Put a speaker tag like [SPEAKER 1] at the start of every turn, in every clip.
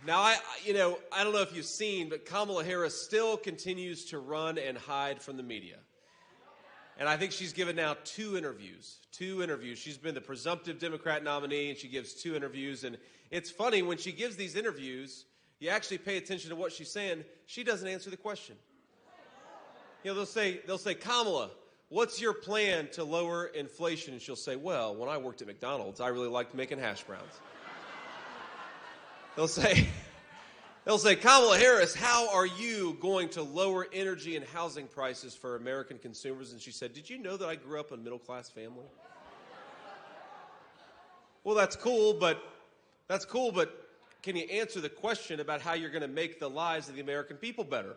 [SPEAKER 1] Now, I don't know if you've seen, but Kamala Harris still continues to run and hide from the media. And I think she's given now two interviews. She's been the presumptive Democrat nominee, and she gives two interviews. And it's funny, when she gives these interviews, you actually pay attention to what she's saying. She doesn't answer the question. They'll say, Kamala, what's your plan to lower inflation? And she'll say, well, when I worked at McDonald's, I really liked making hash browns. They'll say, Kamala Harris, how are you going to lower energy and housing prices for American consumers? And she said, did you know that I grew up in a middle-class family? Well, that's cool, but can you answer the question about how you're going to make the lives of the American people better?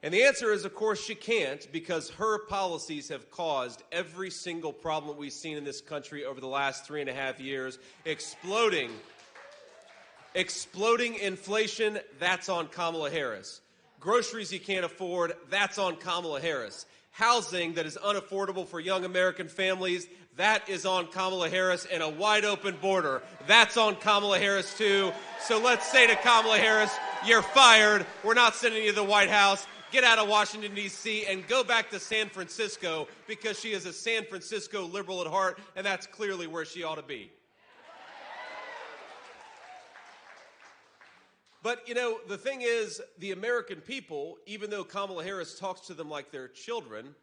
[SPEAKER 1] And the answer is, of course, she can't, because her policies have caused every single problem we've seen in this country over the last 3.5 years. Exploding inflation, that's on Kamala Harris. Groceries you can't afford, that's on Kamala Harris. Housing that is unaffordable for young American families, that is on Kamala Harris. And a wide open border, that's on Kamala Harris too. So let's say to Kamala Harris, you're fired. We're not sending you to the White House. Get out of Washington, D.C., and go back to San Francisco, because she is a San Francisco liberal at heart, and that's clearly where she ought to be. But, the thing is, the American people, even though Kamala Harris talks to them like they're children,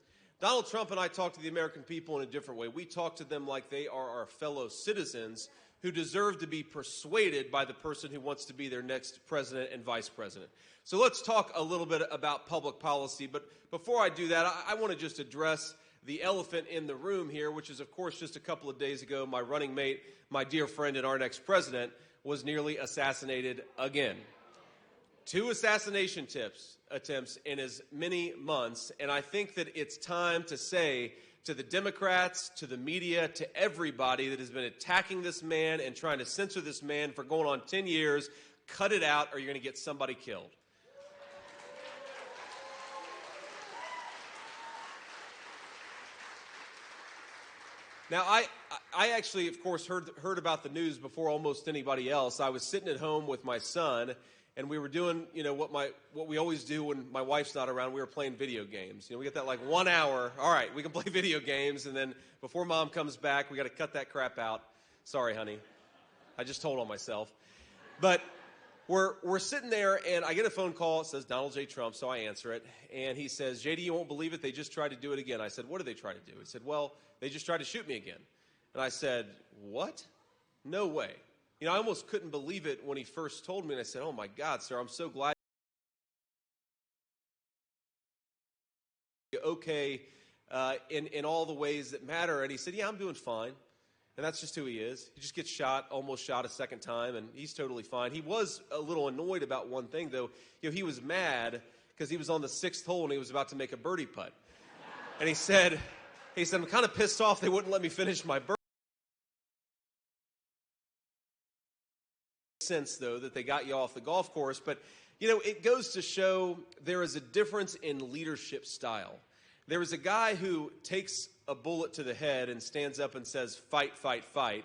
[SPEAKER 1] Donald Trump and I talk to the American people in a different way. We talk to them like they are our fellow citizens who deserve to be persuaded by the person who wants to be their next president and vice president. So let's talk a little bit about public policy. But before I do that, I want to just address the elephant in the room here, which is, of course, just a couple of days ago, my running mate, my dear friend and our next president, was nearly assassinated again. 2 assassination attempts in as many months, and I think that it's time to say to the Democrats, to the media, to everybody that has been attacking this man and trying to censor this man for going on 10 years, cut it out or you're going to get somebody killed. Now, I actually, of course, heard about the news before almost anybody else. I was sitting at home with my son, and we were doing, what we always do when my wife's not around. We were playing video games. We get that like 1 hour. All right, we can play video games, and then before Mom comes back, we got to cut that crap out. Sorry, honey. I just told on myself. But we're sitting there, and I get a phone call. It says Donald J. Trump, so I answer it. And he says, JD, you won't believe it. They just tried to do it again. I said, what did they try to do? He said, well, they just tried to shoot me again. And I said, what? No way. I almost couldn't believe it when he first told me. And I said, oh, my God, sir, I'm so glad you're okay in all the ways that matter. And he said, yeah, I'm doing fine. And that's just who he is. He just gets almost shot a second time, and he's totally fine. He was a little annoyed about one thing, though. He was mad because he was on the 6th hole, and he was about to make a birdie putt. And he said, I'm kind of pissed off they wouldn't let me finish my birdie. Sense, though, that they got you off the golf course. But, it goes to show there is a difference in leadership style. There is a guy who takes a bullet to the head and stands up and says, fight, fight, fight.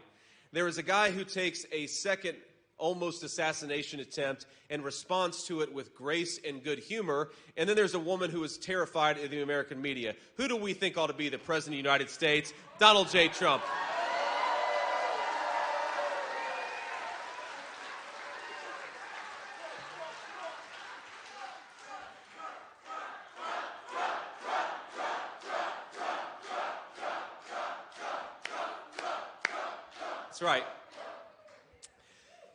[SPEAKER 1] There is a guy who takes a second almost assassination attempt and responds to it with grace and good humor. And then there's a woman who is terrified of the American media. Who do we think ought to be the President of the United States? Donald J. Trump. That's right.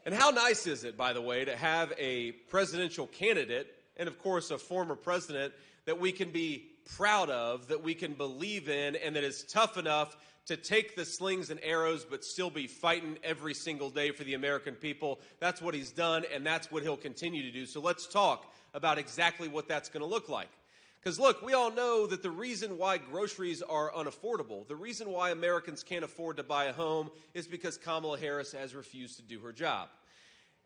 [SPEAKER 1] And how nice is it, by the way, to have a presidential candidate and, of course, a former president that we can be proud of, that we can believe in, and that is tough enough to take the slings and arrows but still be fighting every single day for the American people. That's what he's done, and that's what he'll continue to do. So let's talk about exactly what that's going to look like. Because, look, we all know that the reason why groceries are unaffordable, the reason why Americans can't afford to buy a home is because Kamala Harris has refused to do her job.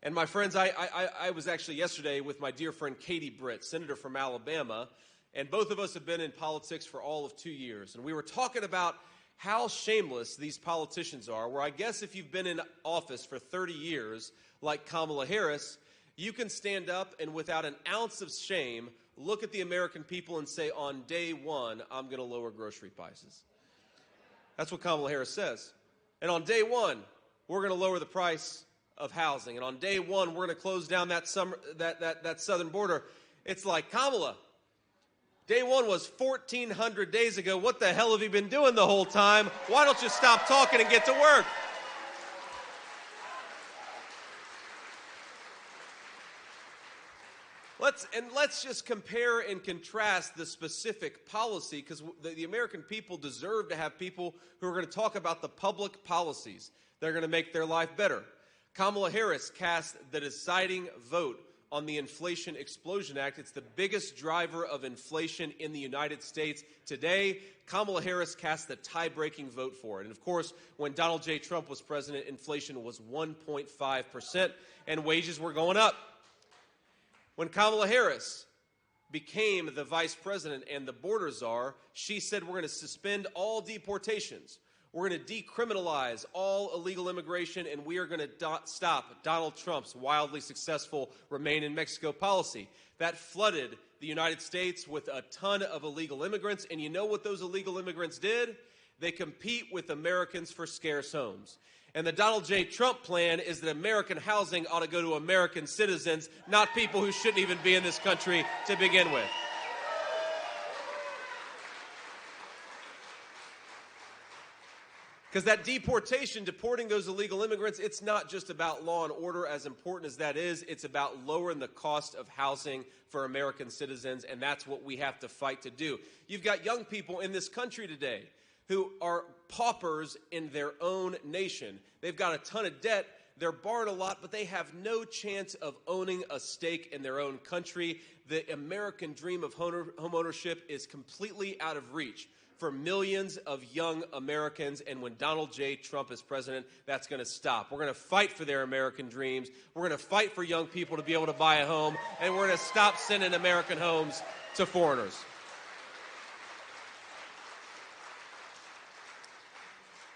[SPEAKER 1] And, my friends, I was actually yesterday with my dear friend Katie Britt, senator from Alabama, and both of us have been in politics for all of 2 years. And we were talking about how shameless these politicians are, where I guess if you've been in office for 30 years, like Kamala Harris, You can stand up and without an ounce of shame, look at the American people and say, on day one, I'm going to lower grocery prices. That's what Kamala Harris says. And on day one, we're going to lower the price of housing. And on day one, we're going to close down that southern border. It's like, Kamala, day one was 1,400 days ago. What the hell have you been doing the whole time? Why don't you stop talking and get to work? Let's just compare and contrast the specific policy, because the American people deserve to have people who are going to talk about the public policies that are going to make their life better. Kamala Harris cast the deciding vote on the Inflation Explosion Act. It's the biggest driver of inflation in the United States today. Kamala Harris cast the tie-breaking vote for it. And of course, when Donald J. Trump was president, inflation was 1.5% and wages were going up. When Kamala Harris became the vice president and the border czar, she said we're going to suspend all deportations. We're going to decriminalize all illegal immigration, and we are going to stop Donald Trump's wildly successful Remain in Mexico policy. That flooded the United States with a ton of illegal immigrants, and you know what those illegal immigrants did? They compete with Americans for scarce homes. And the Donald J. Trump plan is that American housing ought to go to American citizens, not people who shouldn't even be in this country to begin with. Because that deporting those illegal immigrants, it's not just about law and order, as important as that is. It's about lowering the cost of housing for American citizens, and that's what we have to fight to do. You've got young people in this country today who are paupers in their own nation. They've got a ton of debt. They're borrowing a lot, but they have no chance of owning a stake in their own country. The American dream of homeownership is completely out of reach for millions of young Americans, and when Donald J. Trump is president, that's going to stop. We're going to fight for their American dreams. We're going to fight for young people to be able to buy a home, and we're going to stop sending American homes to foreigners.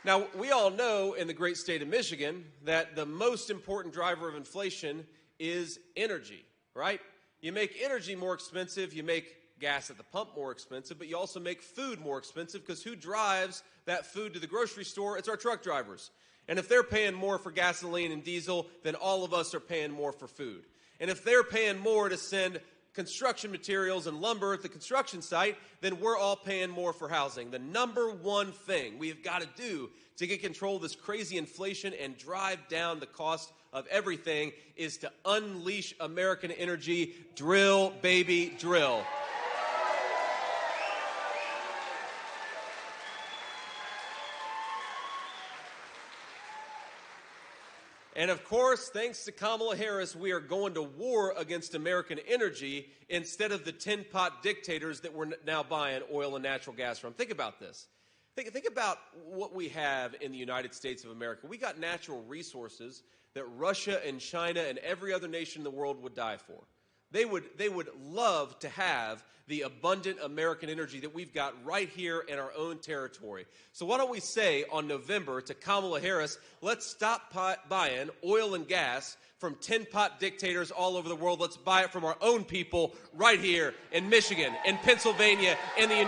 [SPEAKER 1] Now, we all know in the great state of Michigan that the most important driver of inflation is energy, right? You make energy more expensive, you make gas at the pump more expensive, but you also make food more expensive, because who drives that food to the grocery store? It's our truck drivers. And if they're paying more for gasoline and diesel, then all of us are paying more for food. And if they're paying more to send construction materials and lumber at the construction site, then we're all paying more for housing. The number one thing we have got to do to get control of this crazy inflation and drive down the cost of everything is to unleash American energy. Drill, baby, drill. And of course, thanks to Kamala Harris, we are going to war against American energy instead of the tin-pot dictators that we're now buying oil and natural gas from. Think about this. Think about what we have in the United States of America. We got natural resources that Russia and China and every other nation in the world would die for. They would love to have the abundant American energy that we've got right here in our own territory. So why don't we say on November to Kamala Harris, let's stop buying oil and gas from tin-pot dictators all over the world. Let's buy it from our own people right here in Michigan, in Pennsylvania, in the United States.